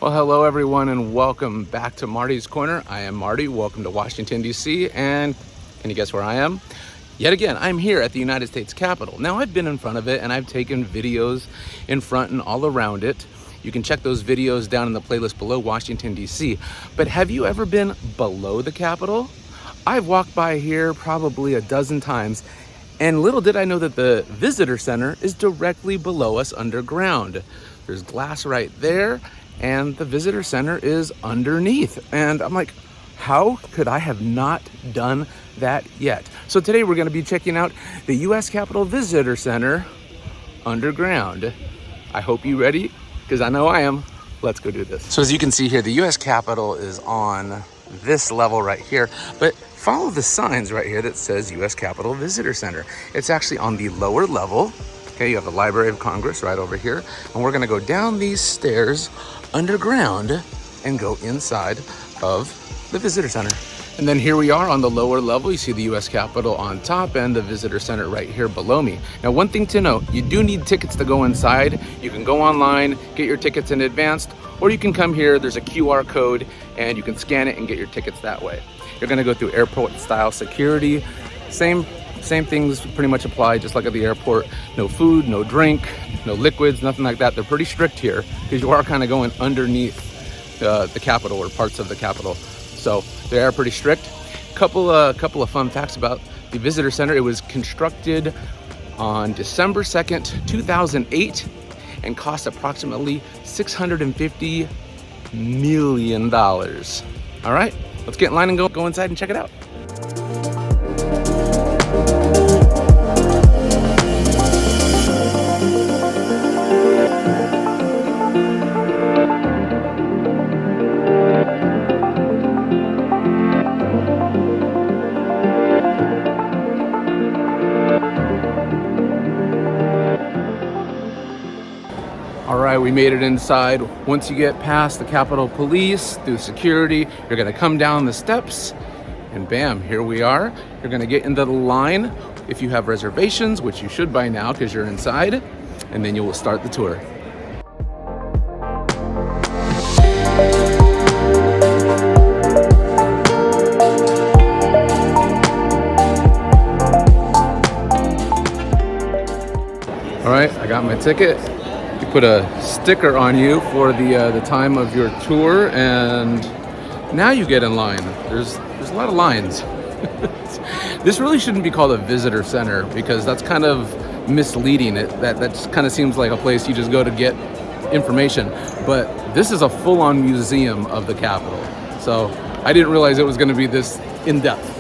Well, hello everyone and welcome back to Marty's Corner. I am Marty. Welcome to Washington, D.C. And can you guess where I am? Yet again, I'm here at the United States Capitol. Now, I've been in front of it and I've taken videos in front and all around it. You can check those videos down in the playlist below Washington, D.C. But have you ever been below the Capitol? I've walked by here probably a dozen times, and little did I know that the visitor center is directly below us underground. There's glass right there, and the visitor center is underneath. And I'm like, how could I have not done that yet? So today we're gonna be checking out the US Capitol Visitor Center underground. I hope you're ready, because I know I am. Let's go do this. So as you can see here, the US Capitol is on this level right here, but follow the signs right here that says US Capitol Visitor Center. It's actually on the lower level. Okay, you have the Library of Congress right over here, and we're gonna go down these stairs underground and go inside of the visitor center. And then here we are on the lower level. You see the US Capitol on top and the visitor center right here below me. Now, one thing to note, you do need tickets to go inside. You can go online, get your tickets in advance, or you can come here. There's a QR code and you can scan it and get your tickets that way. You're gonna go through airport style security. Same things pretty much apply, just like at the airport. No food, no drink, no liquids, nothing like that. They're pretty strict here because you are kind of going underneath the Capitol or parts of the Capitol. So they are pretty strict. Couple of fun facts about the visitor center. It was constructed on December 2nd, 2008 and cost approximately $650 million. All right, let's get in line and go inside and check it out. All right, we made it inside. Once you get past the Capitol Police, through security, you're gonna come down the steps and bam, here we are. You're gonna get into the line if you have reservations, which you should by now because you're inside, and then you will start the tour. All right, I got my ticket. You put a sticker on you for the time of your tour, and now you get in line. There's a lot of lines. This really shouldn't be called a visitor center because that's kind of misleading. That kind of seems like a place you just go to get information, but this is a full-on museum of the Capitol. So I didn't realize it was going to be this in-depth.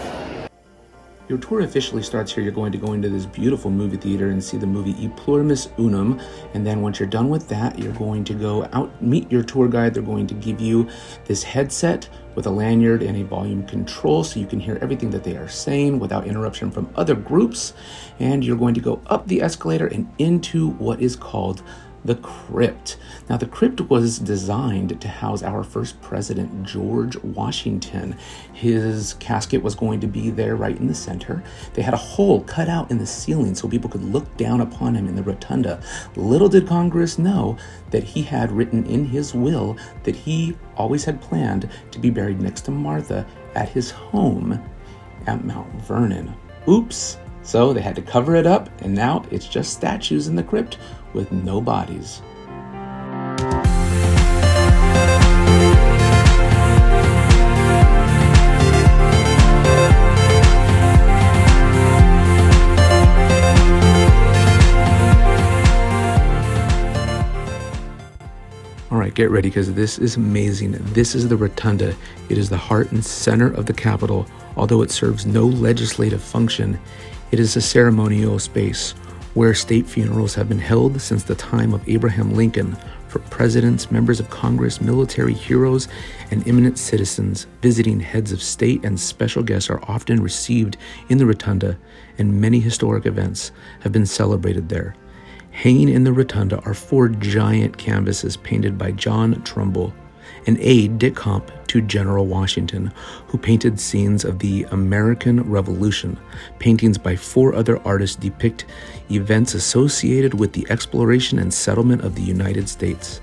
Your tour officially starts here. You're going to go into this beautiful movie theater and see the movie E Plurimis Unum. And then once you're done with that, you're going to go out, meet your tour guide. They're going to give you this headset with a lanyard and a volume control so you can hear everything that they are saying without interruption from other groups. And you're going to go up the escalator and into what is called the crypt. Now, the crypt was designed to house our first president, George Washington. His casket was going to be there right in the center. They had a hole cut out in the ceiling so people could look down upon him in the rotunda. Little did Congress know that he had written in his will that he always had planned to be buried next to Martha at his home at Mount Vernon. Oops. So they had to cover it up, and now it's just statues in the crypt with no bodies. All right, get ready because this is amazing. This is the Rotunda. It is the heart and center of the Capitol. Although it serves no legislative function, it is a ceremonial space where state funerals have been held since the time of Abraham Lincoln for presidents, members of Congress, military heroes, and eminent citizens. Visiting heads of state and special guests are often received in the Rotunda, and many historic events have been celebrated there. Hanging in the Rotunda are 4 giant canvases painted by John Trumbull, an aide de camp to General Washington, who painted scenes of the American Revolution. Paintings by 4 other artists depict events associated with the exploration and settlement of the United States.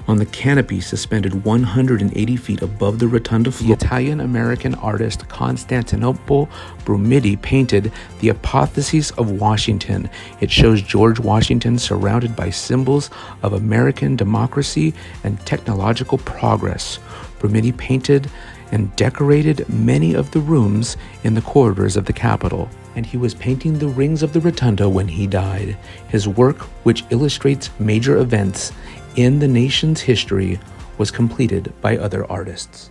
On the canopy suspended 180 feet above the rotunda floor, the Italian-American artist Constantinople Brumidi painted The Apotheosis of Washington. It shows George Washington surrounded by symbols of American democracy and technological progress. Brumidi painted and decorated many of the rooms in the corridors of the Capitol, and he was painting the rings of the rotunda when he died. His work, which illustrates major events in the nation's history, was completed by other artists.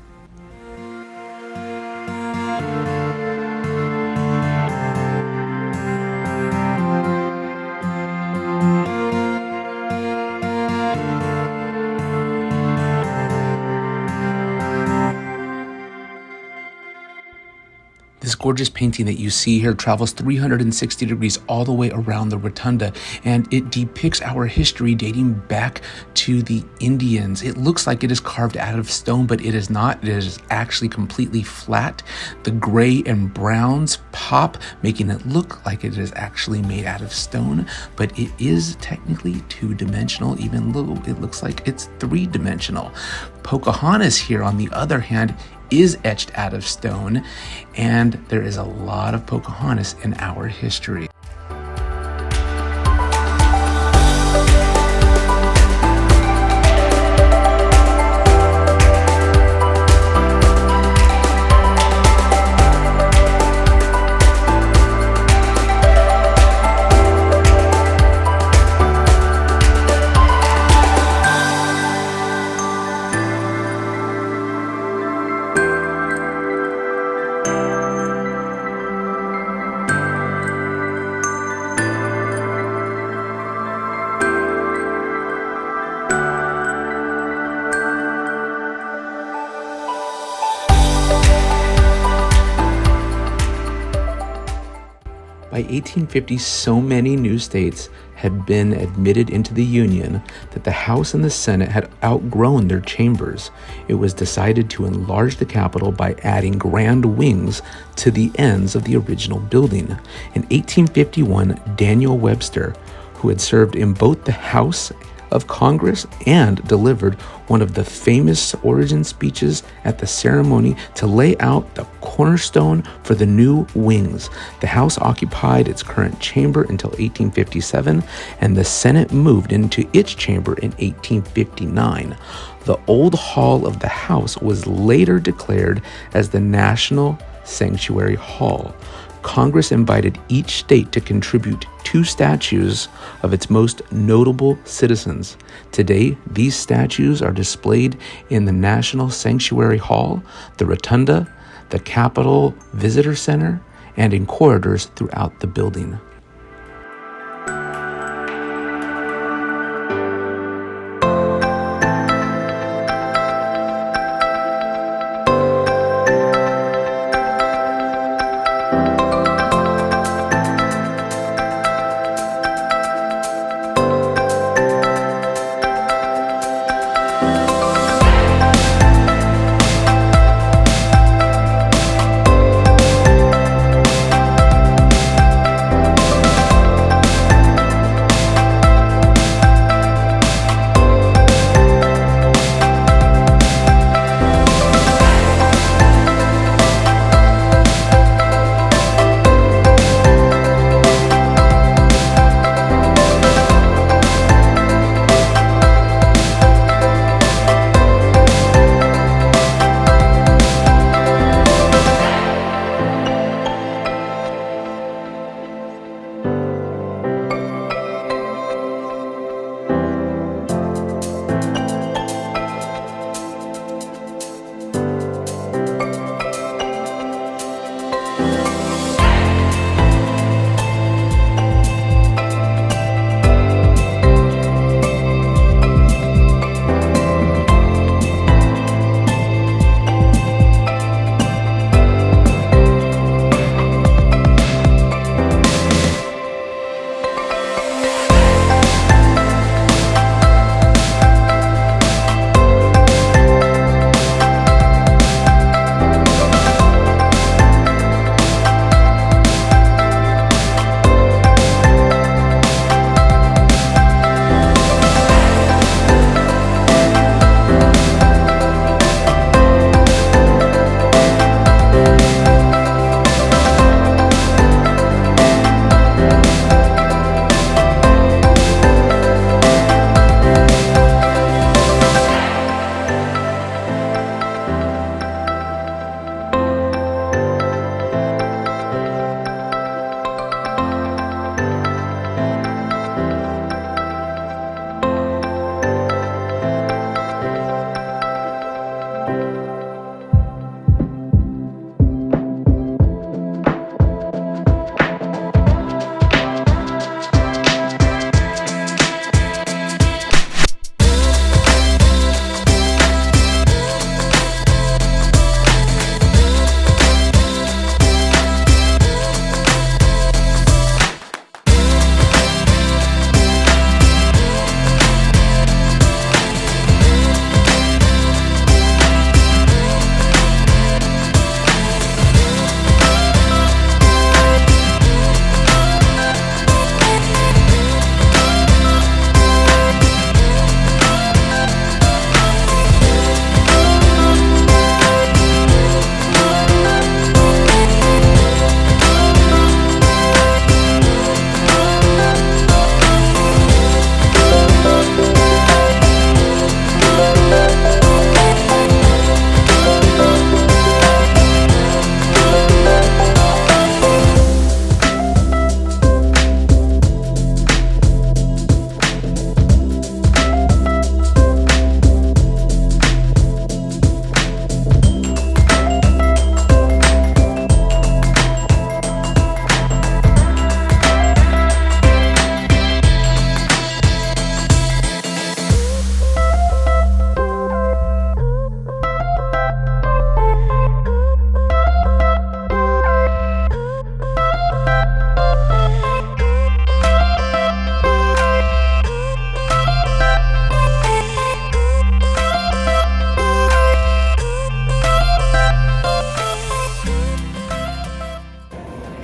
This gorgeous painting that you see here travels 360 degrees all the way around the rotunda, and it depicts our history dating back to the Indians. It looks like it is carved out of stone, but it is not. It is actually completely flat. The gray and browns pop, making it look like it is actually made out of stone, but it is technically two-dimensional, even though it looks like it's three-dimensional. Pocahontas here, on the other hand, is etched out of stone, and there is a lot of Pocahontas in our history. By 1850, so many new states had been admitted into the Union that the House and the Senate had outgrown their chambers. It was decided to enlarge the Capitol by adding grand wings to the ends of the original building. In 1851, Daniel Webster, who had served in both the House of Congress and delivered one of the famous origin speeches at the ceremony to lay out the cornerstone for the new wings. The House occupied its current chamber until 1857, and the Senate moved into its chamber in 1859. The old hall of the House was later declared as the National Sanctuary Hall. Congress invited each state to contribute 2 statues of its most notable citizens. Today, these statues are displayed in the National Sanctuary Hall, the Rotunda, the Capitol Visitor Center, and in corridors throughout the building.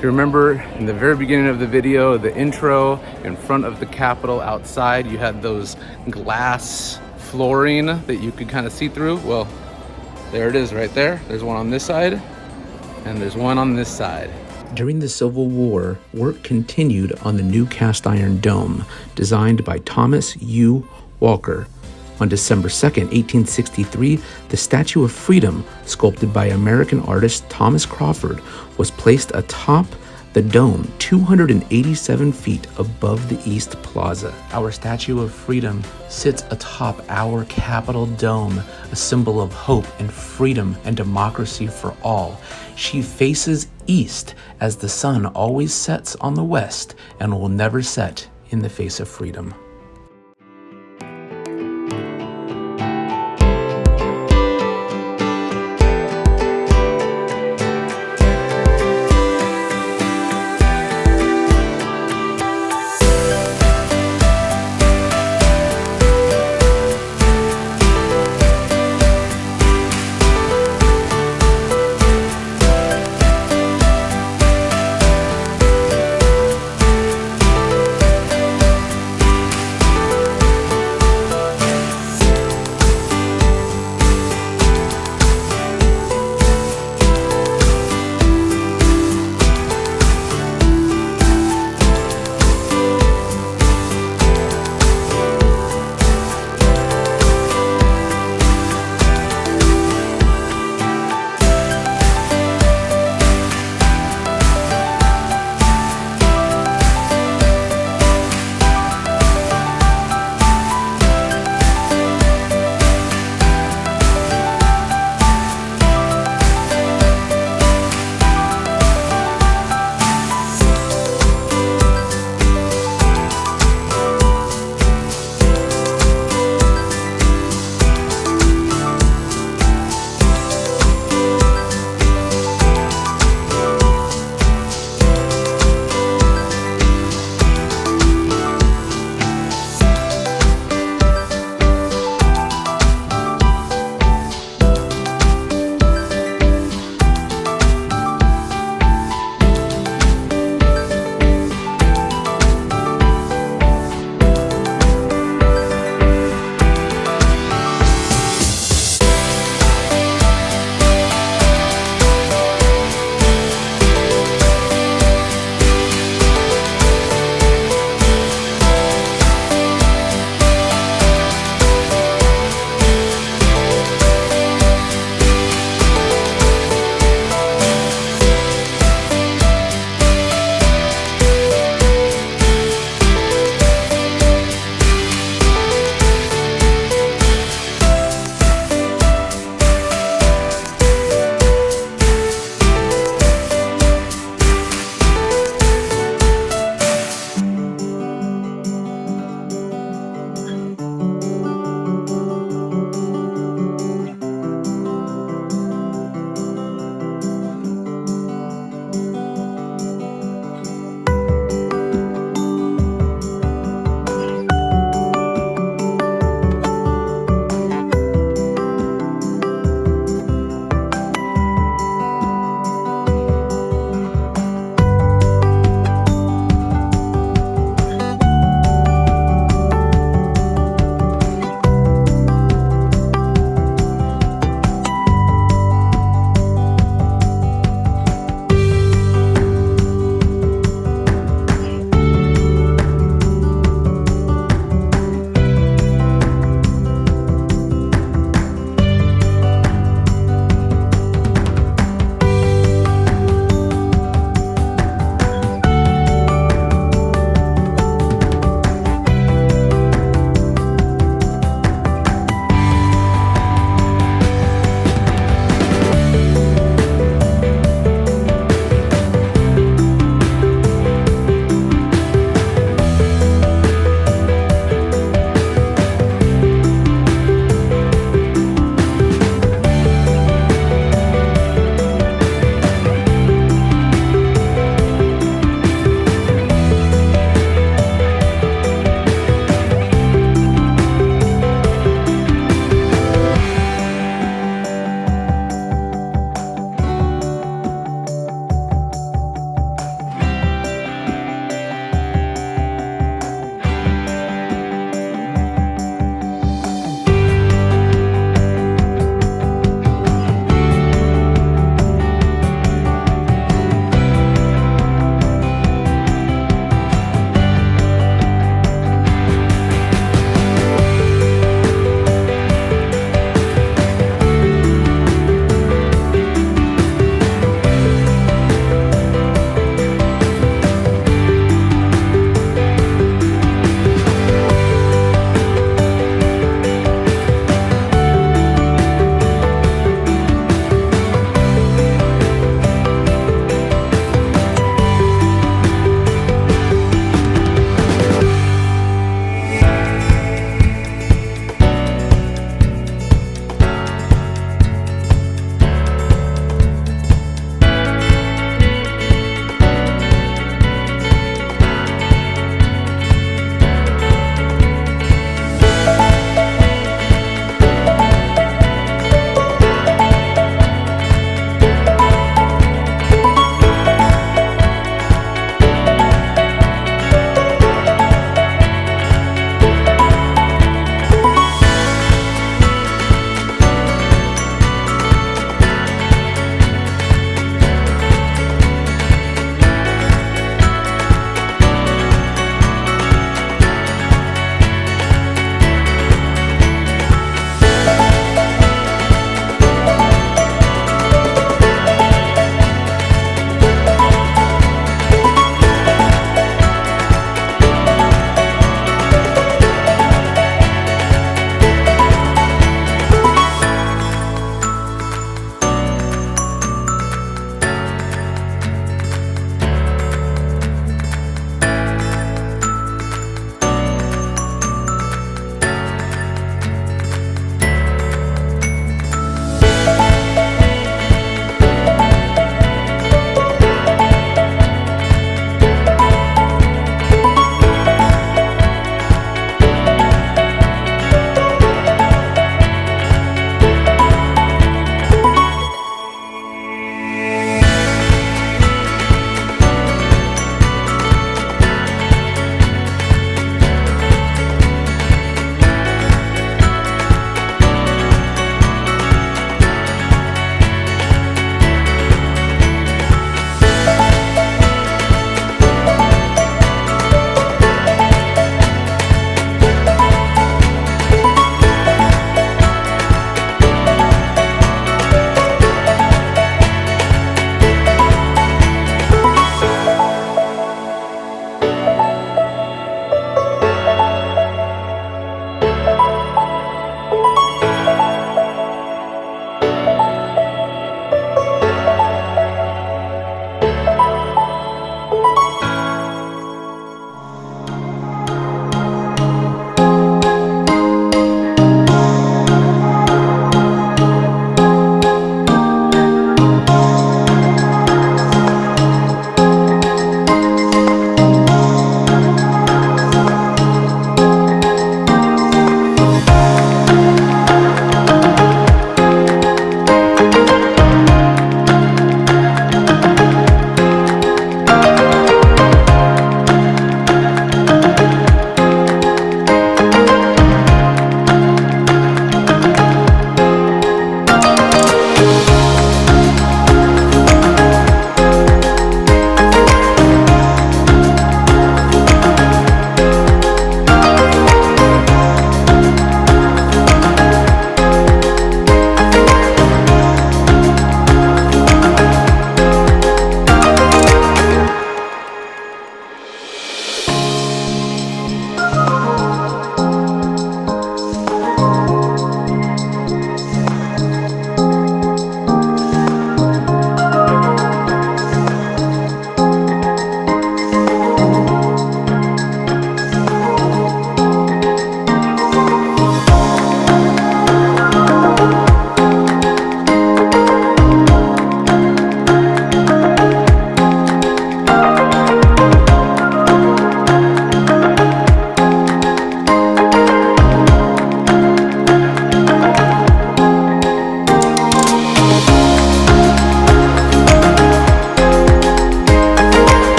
If you remember in the very beginning of the video, the intro, in front of the Capitol outside, you had those glass flooring that you could kind of see through. Well, there it is right there. There's one on this side and there's one on this side. During the Civil War, work continued on the new cast iron dome designed by Thomas U. Walker. On December 2nd, 1863, the Statue of Freedom, sculpted by American artist Thomas Crawford, was placed atop the dome 287 feet above the East Plaza. Our Statue of Freedom sits atop our Capitol dome, a symbol of hope and freedom and democracy for all. She faces east as the sun always sets on the west and will never set in the face of freedom.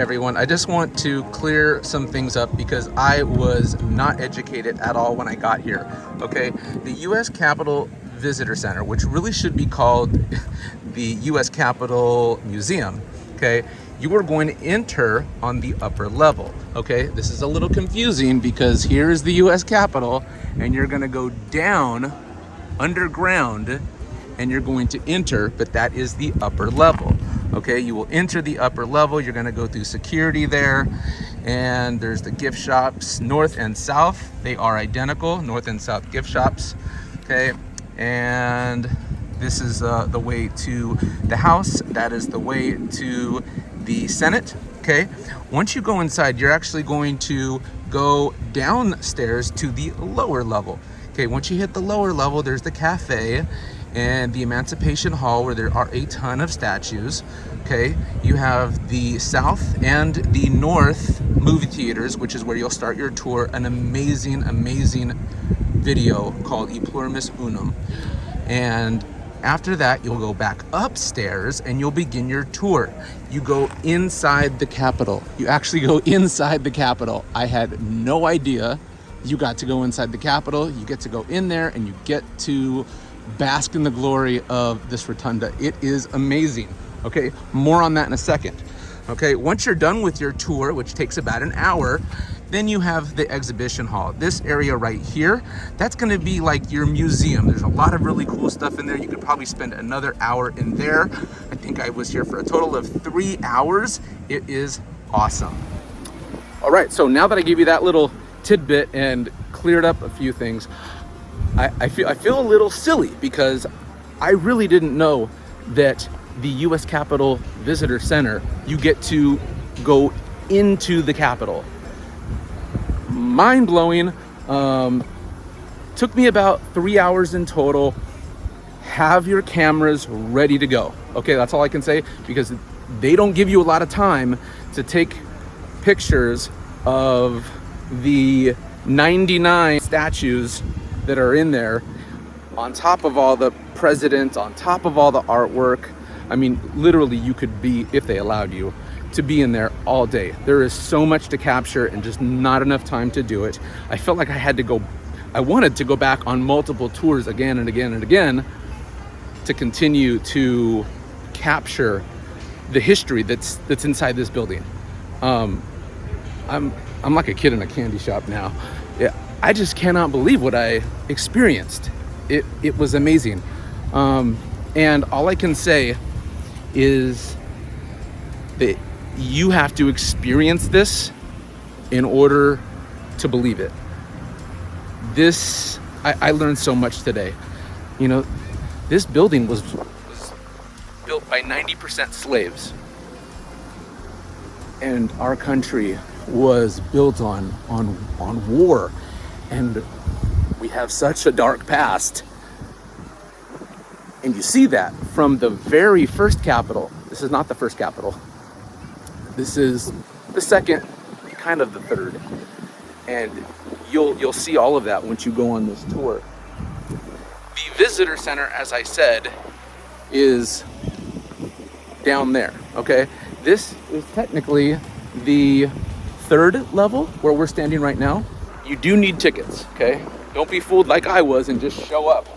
everyone. I just want to clear some things up because I was not educated at all when I got here. Okay, the U.S. Capitol Visitor Center, which really should be called the U.S. Capitol Museum, okay, you are going to enter on the upper level. Okay, this is a little confusing because here is the U.S. Capitol and you're going to go down underground and you're going to enter, but that is the upper level. Okay, you will enter the upper level. You're going to go through security there, and there's the gift shops north and south. They are identical, north and south gift shops. Okay, and this is the way to the House. That is the way to the Senate. Okay, once you go inside, you're actually going to go downstairs to the lower level. Okay, once you hit the lower level, there's the cafe and the Emancipation Hall where there are a ton of statues. Okay, you have the south and the north movie theaters, which is where you'll start your tour. An amazing, amazing video called E Plurimis Unum. And after that, you'll go back upstairs and you'll begin your tour. You go inside the Capitol. You actually go inside the Capitol. I had no idea you got to go inside the Capitol. You get to go in there and you get to bask in the glory of this rotunda. It is amazing. Okay, more on that in a second. Okay, once you're done with your tour, which takes about an hour, then you have the exhibition hall. This area right here, that's gonna be like your museum. There's a lot of really cool stuff in there. You could probably spend another hour in there. I think I was here for a total of 3 hours. It is awesome. All right, so now that I gave you that little tidbit and cleared up a few things, I feel a little silly because I really didn't know that the U.S. Capitol Visitor Center, you get to go into the Capitol. Mind-blowing. Took me about 3 hours in total. Have your cameras ready to go. Okay, that's all I can say, because they don't give you a lot of time to take pictures of the 99 statues that are in there, on top of all the presidents, on top of all the artwork. I mean, literally you could be, if they allowed you, to be in there all day. There is so much to capture and just not enough time to do it. I felt like I wanted to go back on multiple tours again and again and again to continue to capture the history that's inside this building. I'm like a kid in a candy shop now. Yeah, I just cannot believe what I experienced. It was amazing. And all I can say is that you have to experience this in order to believe it. I learned so much today. You know, this building was built by 90% slaves. And our country was built on war. And we have such a dark past. And you see that from the very first Capitol. This is not the first Capitol. This is the second, kind of the third. And you'll see all of that once you go on this tour. The visitor center, as I said, is down there, okay? This is technically the third level where we're standing right now. You do need tickets, okay? Don't be fooled like I was and just show up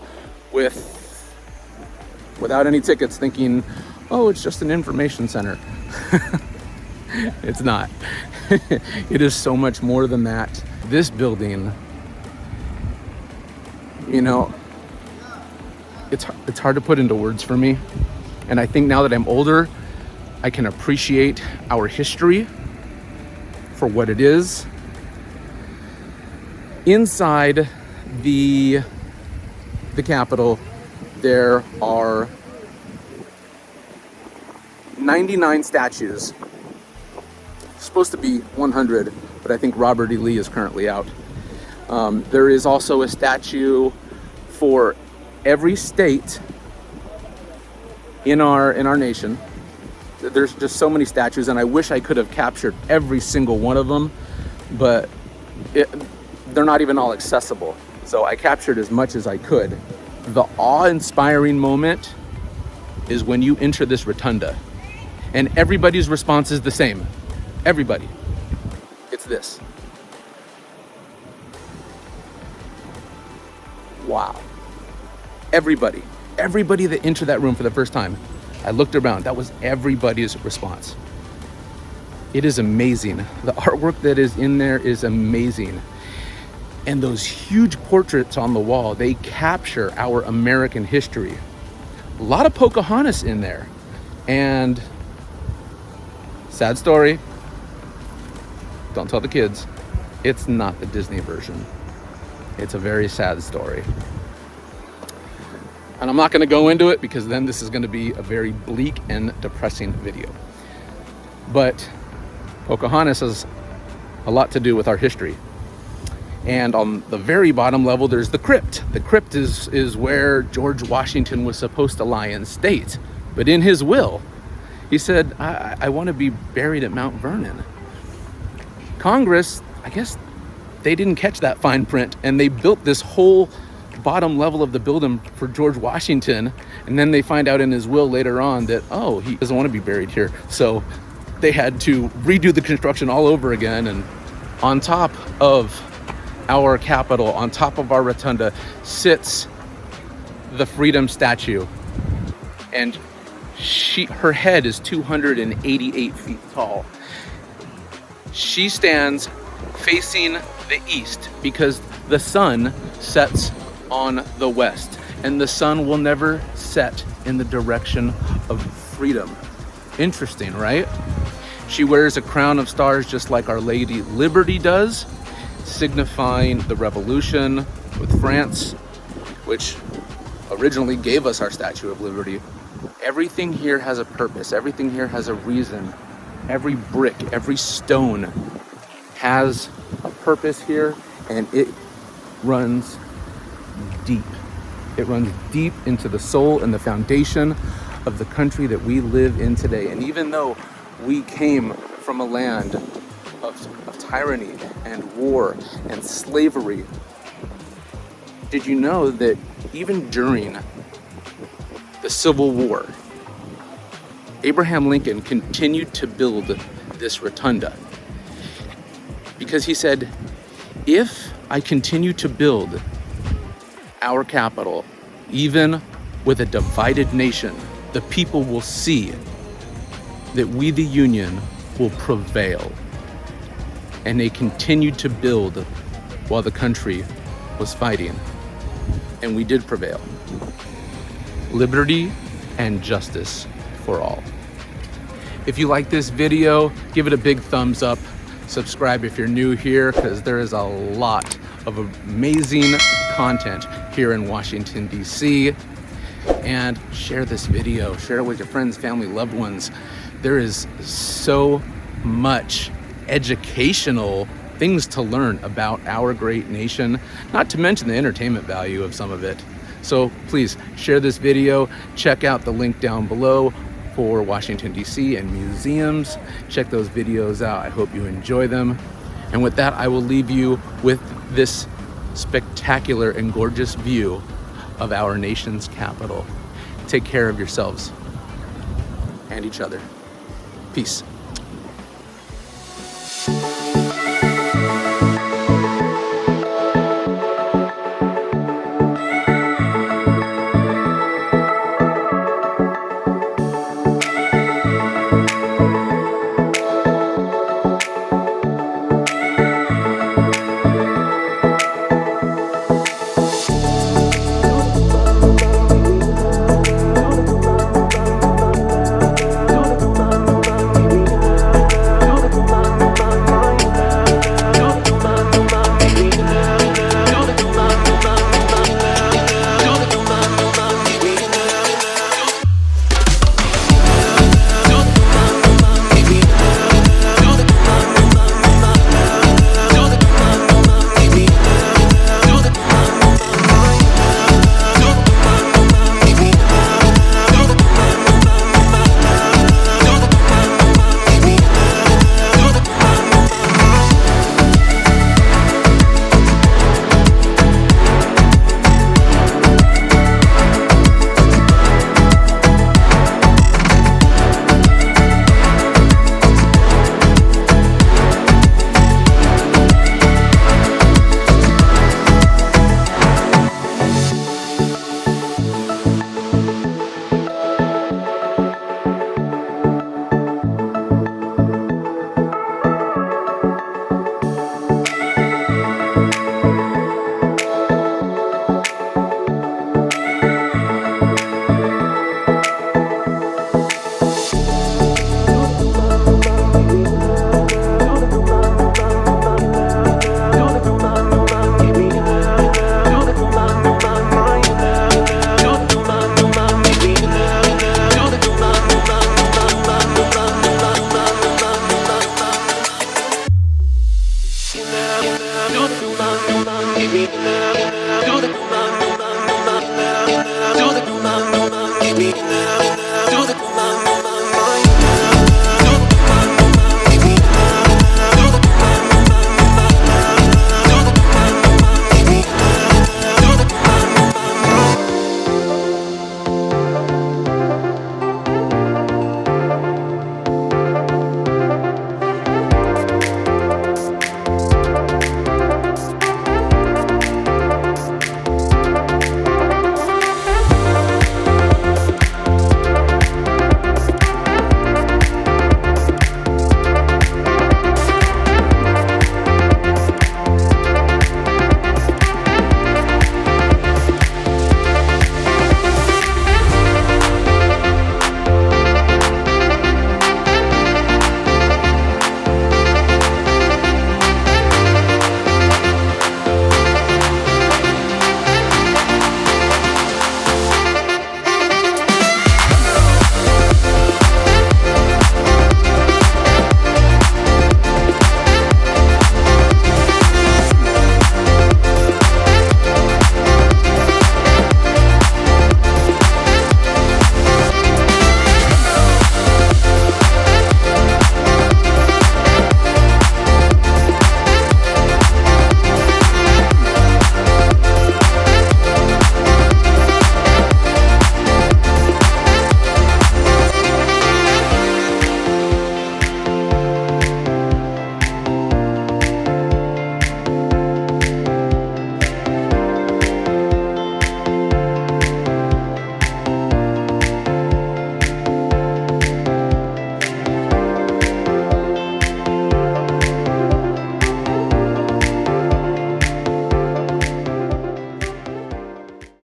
without any tickets thinking, oh, it's just an information center. It's not. It is so much more than that. This building, you know, it's hard to put into words for me. And I think now that I'm older, I can appreciate our history for what it is. Inside the Capitol, there are 99 statues. Supposed to be 100, but I think Robert E. Lee is currently out. There is also a statue for every state in our nation. There's just so many statues, and I wish I could have captured every single one of them, but they're not even all accessible. So I captured as much as I could. The awe-inspiring moment is when you enter this rotunda, and everybody's response is the same. Everybody. It's this. Wow. Everybody that entered that room for the first time, I looked around, that was everybody's response. It is amazing. The artwork that is in there is amazing. And those huge portraits on the wall, they capture our American history. A lot of Pocahontas in there. And sad story, don't tell the kids, it's not the Disney version. It's a very sad story. And I'm not going to go into it because then this is going to be a very bleak and depressing video. But Pocahontas has a lot to do with our history. And on the very bottom level, there's the crypt. The crypt is where George Washington was supposed to lie in state. But in his will, he said, I want to be buried at Mount Vernon. Congress, I guess they didn't catch that fine print, and they built this whole bottom level of the building for George Washington. And then they find out in his will later on that, oh, he doesn't want to be buried here. So they had to redo the construction all over again. And on top of our Capitol, on top of our Rotunda, sits the Freedom statue. And her head is 288 feet tall. She stands facing the east because the sun sets on the west, and the sun will never set in the direction of freedom. Interesting, right? She wears a crown of stars just like Our Lady Liberty does, signifying the revolution with France, which originally gave us our Statue of Liberty. Everything here has a purpose. Everything here has a reason. Every brick, every stone has a purpose here, and it runs deep. It runs deep into the soul and the foundation of the country that we live in today. And even though we came from a land of tyranny and war and slavery, did you know that even during the Civil War, Abraham Lincoln continued to build this rotunda? Because he said, if I continue to build our capital, even with a divided nation, the people will see that we, the Union, will prevail. And they continued to build while the country was fighting. And we did prevail. Liberty and justice for all. If you like this video, give it a big thumbs up. Subscribe if you're new here, because there is a lot of amazing content here in Washington, D.C. And share this video. Share it with your friends, family, loved ones. There is so much educational things to learn about our great nation, not to mention the entertainment value of some of it. So please share this video. Check out the link down below for Washington, D.C. and museums. Check those videos out. I hope you enjoy them. And with that, I will leave you with this spectacular and gorgeous view of our nation's capital. Take care of yourselves and each other. Peace.